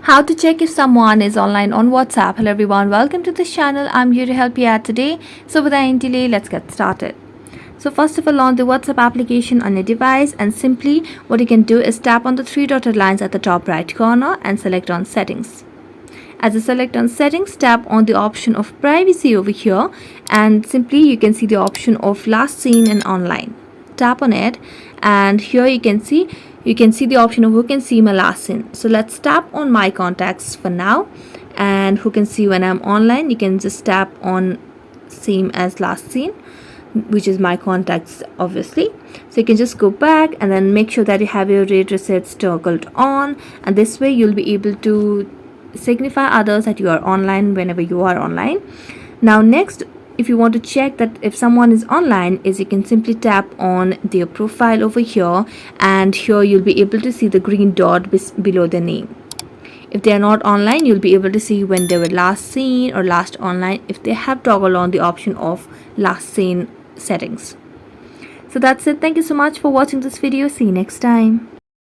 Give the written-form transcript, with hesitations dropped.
How to check if someone is online on WhatsApp. Hello everyone, welcome to this channel. I'm here to help you out today. So without any delay, let's get started. So first of all, launch the WhatsApp application on your device, and simply what you can do is tap on the three dotted lines at the top right corner and select on settings. As you select on settings, tap on the option of privacy over here, and simply you can see the option of last seen and online. Tap on it, and here you can see the option of who can see my last seen. So let's tap on my contacts for now, and who can see when I'm online. You can just tap on same as last seen, which is my contacts obviously. So you can just go back and then make sure that you have your read receipts toggled on, and this way you'll be able to signify others that you are online whenever you are online. Now next, if you want to check that if someone is online, is you can simply tap on their profile over here, and here you'll be able to see the green dot below their name. If they are not online, you'll be able to see when they were last seen or last online if they have toggled on the option of last seen settings. So that's it. Thank you so much for watching this video. See you next time.